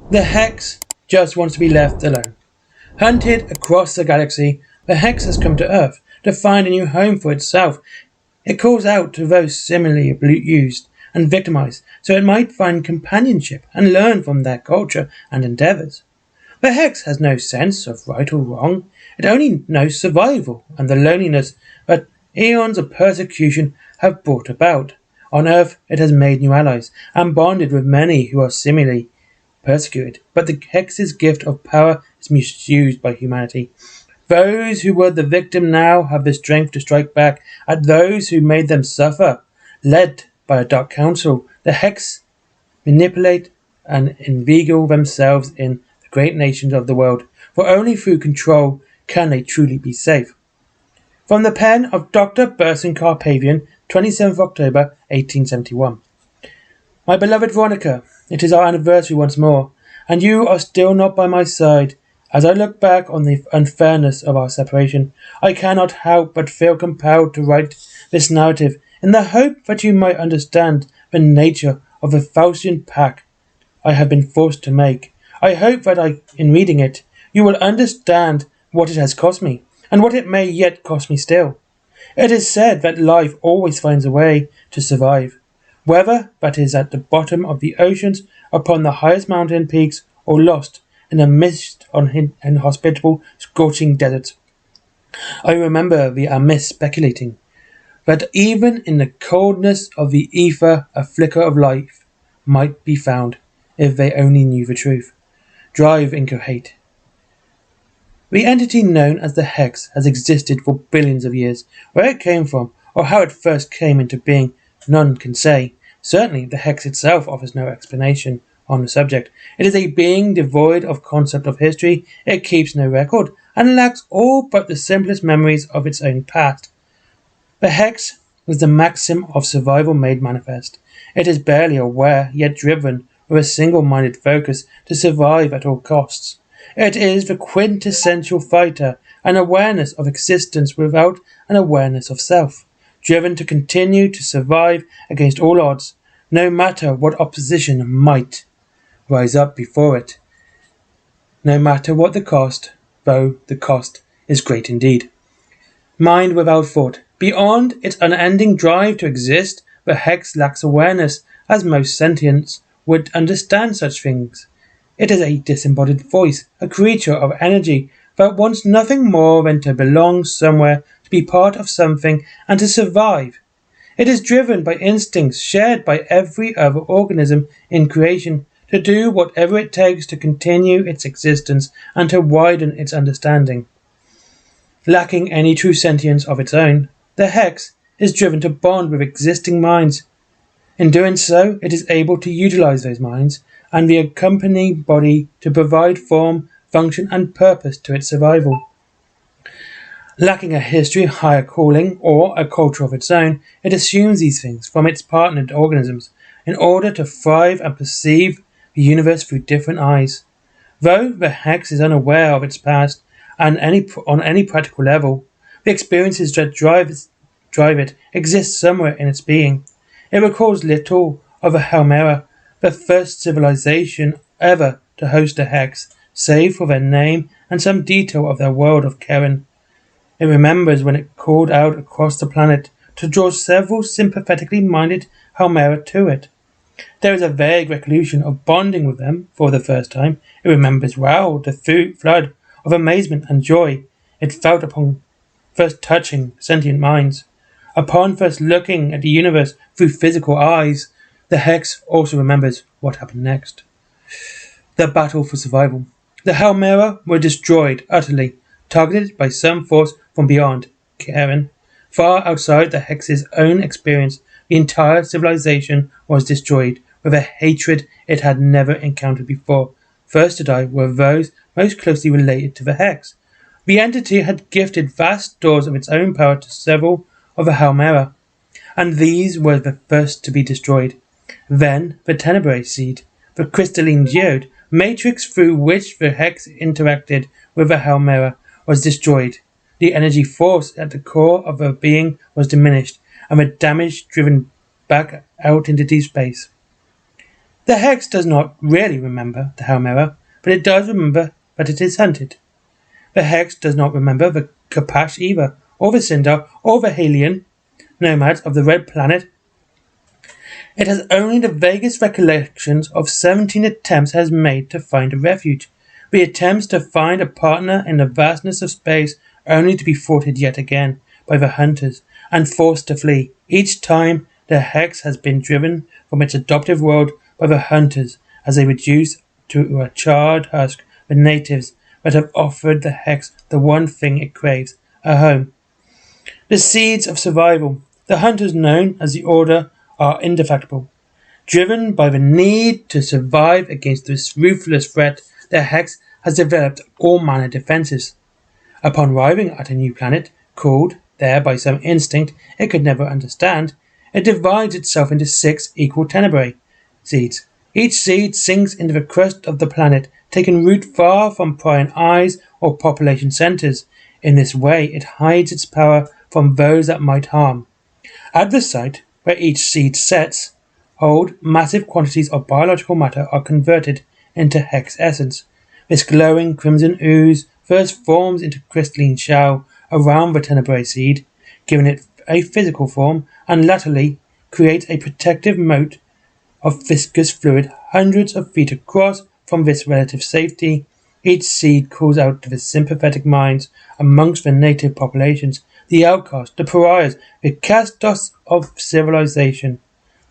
The Hex just wants to be left alone. Hunted across the galaxy, the Hex has come to Earth to find a new home for itself. It calls out to those similarly abused and victimized so it might find companionship and learn from their culture and endeavors. The Hex has no sense of right or wrong. It only knows survival and the loneliness that eons of persecution have brought about. On Earth, it has made new allies and bonded with many who are similarly persecuted, but the Hex's gift of power is misused by humanity. Those who were the victim now have the strength to strike back at those who made them suffer. Led by a dark council, the Hex manipulate and inveigle themselves in the great nations of the world, for only through control can they truly be safe. From the pen of Dr. Burson Carpavian, 27th October 1871. My beloved Veronica, it is our anniversary once more, and you are still not by my side. As I look back on the unfairness of our separation, I cannot help but feel compelled to write this narrative in the hope that you might understand the nature of the Faustian pact I have been forced to make. I hope that in reading it, you will understand what it has cost me, and what it may yet cost me still. It is said that life always finds a way to survive, whether that is at the bottom of the oceans, upon the highest mountain peaks, or lost in the midst of inhospitable, scorching deserts. I remember the Amis speculating that even in the coldness of the ether a flicker of life might be found, if they only knew the truth. Drive incoherent. The entity known as the Hex has existed for billions of years. Where it came from, or how it first came into being, none can say. Certainly, the Hex itself offers no explanation on the subject. It is a being devoid of concept of history, it keeps no record, and lacks all but the simplest memories of its own past. The Hex is the maxim of survival made manifest. It is barely aware, yet driven with a single-minded focus to survive at all costs. It is the quintessential fighter, an awareness of existence without an awareness of self, driven to continue to survive against all odds, no matter what opposition might rise up before it, no matter what the cost, though the cost is great indeed. Mind without thought. Beyond its unending drive to exist, the Hex lacks awareness, as most sentients would understand such things. It is a disembodied voice, a creature of energy that wants nothing more than to belong somewhere, to be part of something, and to survive. It is driven by instincts shared by every other organism in creation, to do whatever it takes to continue its existence and to widen its understanding. Lacking any true sentience of its own, the Hex is driven to bond with existing minds. In doing so, it is able to utilize those minds and the accompanying body to provide form, function, and purpose to its survival. Lacking a history, higher calling, or a culture of its own, it assumes these things from its partnered organisms in order to thrive and perceive the universe through different eyes. Though the Hex is unaware of its past and on any practical level, the experiences that drive it exist somewhere in its being. It recalls little of a Helmera, the first civilization ever to host a Hex, save for their name and some detail of their world of Keren. It remembers when it called out across the planet to draw several sympathetically minded Helmera to it. There is a vague recollection of bonding with them for the first time. It remembers well the flood of amazement and joy it felt upon first touching sentient minds. Upon first looking at the universe through physical eyes, the Hex also remembers what happened next. The battle for survival. The Helmera were destroyed utterly, targeted by some force from beyond Keren. Far outside the Hex's own experience, the entire civilization was destroyed with a hatred it had never encountered before. First to die were those most closely related to the Hex. The entity had gifted vast stores of its own power to several of the Helmera, and these were the first to be destroyed. Then the Tenebrae seed, the crystalline geode, matrix through which the Hex interacted with the Helmera, was destroyed. The energy force at the core of her being was diminished, and the damage driven back out into deep space. The Hex does not really remember the Helmera, but it does remember that it is hunted. The Hex does not remember the Kapash either, or the Sindar, or the Halian nomads of the Red Planet. It has only the vaguest recollections of 17 attempts it has made to find a refuge. The attempts to find a partner in the vastness of space only to be thwarted yet again by the hunters and forced to flee. Each time the Hex has been driven from its adoptive world by the hunters as they reduce to a charred husk the natives that have offered the Hex the one thing it craves, a home. The seeds of survival. The hunters known as the Order are indefatigable. Driven by the need to survive against this ruthless threat, the Hex has developed all manner of defenses. Upon arriving at a new planet, called there by some instinct it could never understand, it divides itself into 6 equal tenebrae seeds. Each seed sinks into the crust of the planet, taking root far from prying eyes or population centers. In this way, it hides its power from those that might harm. At the site where each seed sets, massive quantities of biological matter are converted into Hex essence. This glowing crimson ooze first forms into crystalline shell around the tenebrae seed, giving it a physical form, and latterly creates a protective moat of viscous fluid hundreds of feet across. From this relative safety, each seed calls out to the sympathetic minds amongst the native populations, the outcasts, the pariahs, the cast-offs of civilization.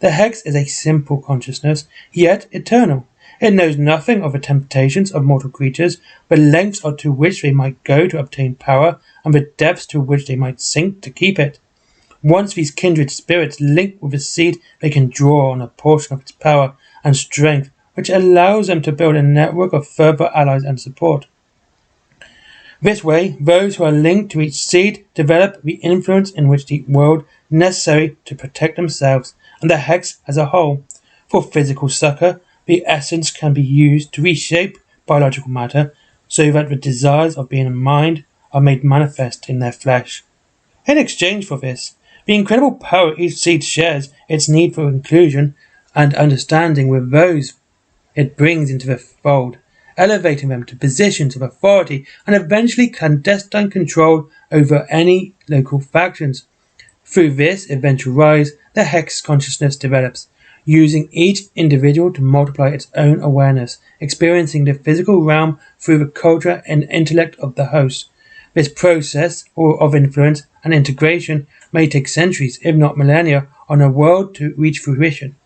The Hex is a simple consciousness, yet eternal. It knows nothing of the temptations of mortal creatures, the lengths to which they might go to obtain power, and the depths to which they might sink to keep it. Once these kindred spirits link with the seed, they can draw on a portion of its power and strength, which allows them to build a network of further allies and support. This way, those who are linked to each seed develop the influence in which the world necessary to protect themselves and the Hex as a whole. For physical succor, the essence can be used to reshape biological matter so that the desires of being a mind are made manifest in their flesh. In exchange for this, the incredible power each seed shares its need for inclusion and understanding with those it brings into the fold, elevating them to positions of authority and eventually clandestine control over any local factions. Through this eventual rise, the Hex consciousness develops, using each individual to multiply its own awareness, experiencing the physical realm through the culture and intellect of the host. This process of influence and integration may take centuries, if not millennia, on a world to reach fruition.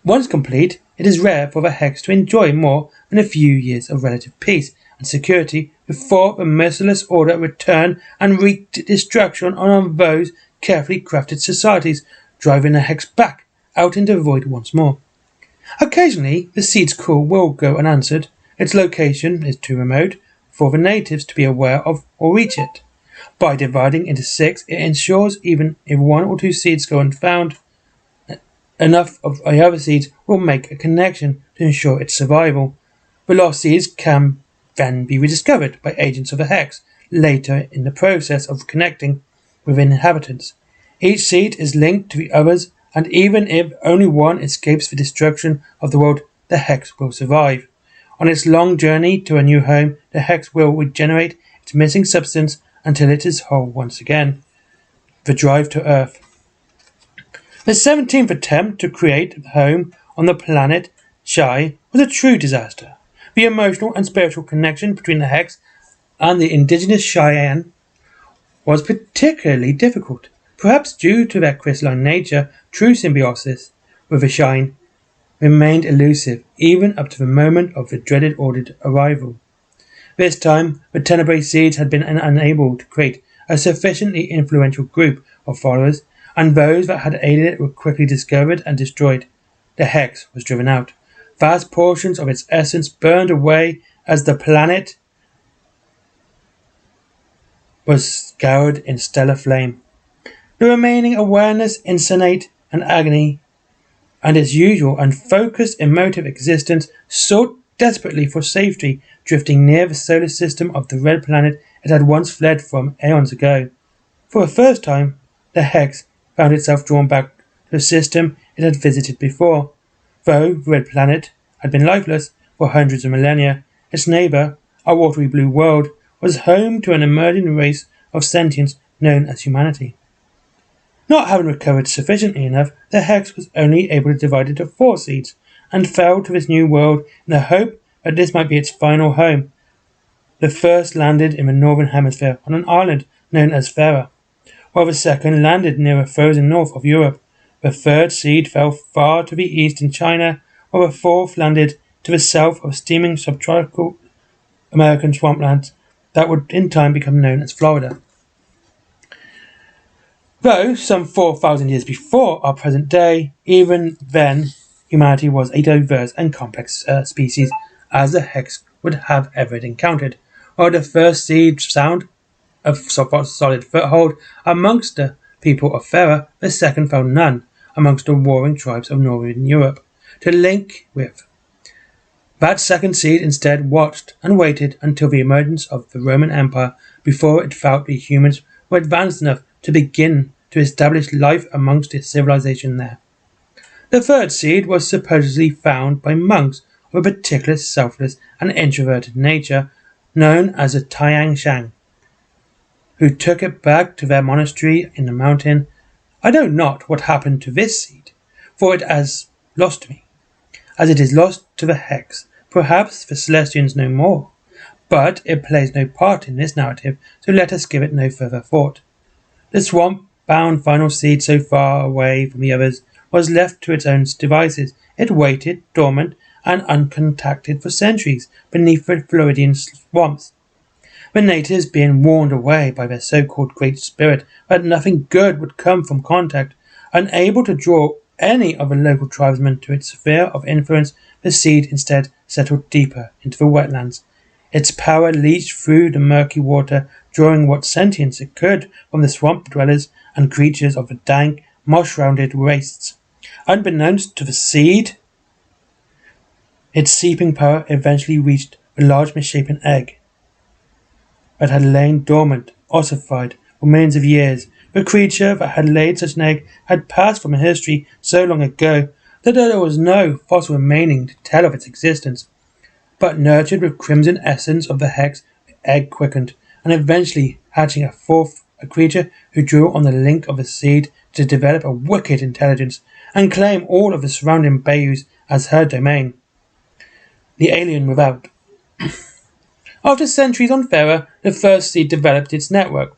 Once complete, it is rare for the Hex to enjoy more than a few years of relative peace and security before the merciless Order return and wreak destruction on those carefully crafted societies, driving the Hex back out into the void once more. Occasionally, the seed's call will go unanswered. Its location is too remote for the natives to be aware of or reach it. By dividing into 6, it ensures even if 1 or 2 seeds go unfound, enough of the other seeds will make a connection to ensure its survival. The lost seeds can then be rediscovered by agents of the Hex later in the process of connecting with inhabitants. Each seed is linked to the others, and even if only one escapes the destruction of the world, the Hex will survive. On its long journey to a new home, the Hex will regenerate its missing substance until it is whole once again. The drive to Earth. The 17th attempt to create a home on the planet Shai was a true disaster. The emotional and spiritual connection between the Hex and the indigenous Cheyenne was particularly difficult. Perhaps due to their crystalline nature, true symbiosis with the Shine remained elusive even up to the moment of the dreaded Ordered arrival. This time, the Tenebrae seeds had been unable to create a sufficiently influential group of followers, and those that had aided it were quickly discovered and destroyed. The Hex was driven out. Vast portions of its essence burned away as the planet was scoured in stellar flame. The remaining awareness, insensate, and agony, and its usual unfocused emotive existence sought desperately for safety, drifting near the solar system of the red planet it had once fled from aeons ago. For the first time, the Hex found itself drawn back to the system it had visited before. Though the red planet had been lifeless for hundreds of millennia, its neighbour, a watery blue world, was home to an emerging race of sentience known as humanity. Not having recovered sufficiently enough, the Hex was only able to divide into 4 seeds, and fell to this new world in the hope that this might be its final home. The first landed in the northern hemisphere on an island known as Thera, while the second landed near the frozen north of Europe. The third seed fell far to the east in China, while the fourth landed to the south of steaming subtropical American swamplands that would in time become known as Florida. Though some 4,000 years before our present day, even then humanity was a diverse and complex species as the Hex would have ever encountered. While the first seed found a solid foothold amongst the people of Thera, the second found none amongst the warring tribes of northern Europe to link with. That second seed instead watched and waited until the emergence of the Roman Empire before it felt the humans were advanced enough to begin to establish life amongst its civilization there. The third seed was supposedly found by monks of a particular selfless and introverted nature known as the Tian Shan, who took it back to their monastery in the mountain. I know not what happened to this seed, for it has lost to me, as it is lost to the Hex. Perhaps the Celestians know more, but it plays no part in this narrative, so let us give it no further thought. The swamp-bound final seed, so far away from the others, was left to its own devices. It waited, dormant and uncontacted for centuries, beneath the Floridian swamps. The natives, being warned away by their so-called Great Spirit that nothing good would come from contact, unable to draw any of the local tribesmen to its sphere of influence, the seed instead settled deeper into the wetlands. Its power leached through the murky water, drawing what sentience it could from the swamp dwellers and creatures of the dank, moss-shrouded wastes. Unbeknownst to the seed, its seeping power eventually reached the large misshapen egg that had lain dormant, ossified, for millions of years. The creature that had laid such an egg had passed from a history so long ago that there was no fossil remaining to tell of its existence. But nurtured with crimson essence of the Hex, the egg quickened, and eventually hatching a creature who drew on the link of the seed to develop a wicked intelligence and claim all of the surrounding bayous as her domain. The alien without. After centuries on Thera, the first seed developed its network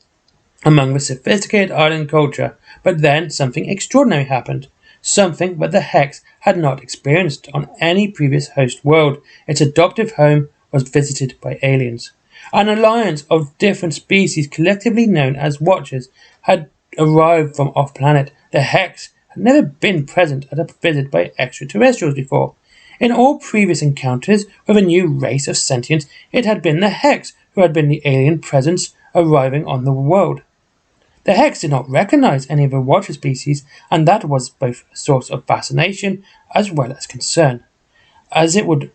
among the sophisticated island culture, but then something extraordinary happened. Something that the Hex had not experienced on any previous host world. Its adoptive home was visited by aliens. An alliance of different species, collectively known as Watchers, had arrived from off-planet. The Hex had never been present at a visit by extraterrestrials before. In all previous encounters with a new race of sentience, it had been the Hex who had been the alien presence arriving on the world. The Hex did not recognize any of the Watcher species, and that was both a source of fascination as well as concern. As it would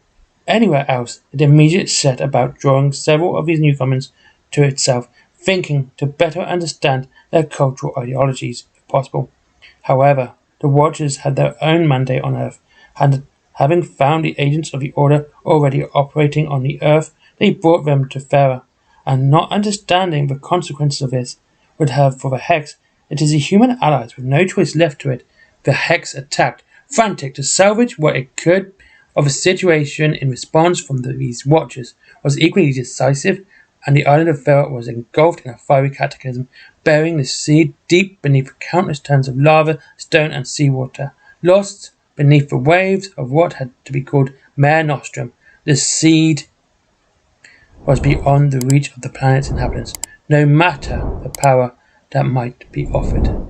anywhere else, it immediately set about drawing several of these newcomers to itself, thinking to better understand their cultural ideologies, if possible. However, the Watchers had their own mandate on Earth, and having found the agents of the Order already operating on the Earth, they brought them to Thera, and not understanding the consequences of this would have for the Hex, it is the human allies with no choice left to it. The Hex attacked, frantic to salvage what it could of a situation in response from these Watchers, was equally decisive, and the island of Thera was engulfed in a fiery cataclysm, burying the seed deep beneath countless tons of lava, stone, and seawater. Lost beneath the waves of what had to be called Mare Nostrum, the seed was beyond the reach of the planet's inhabitants, no matter the power that might be offered.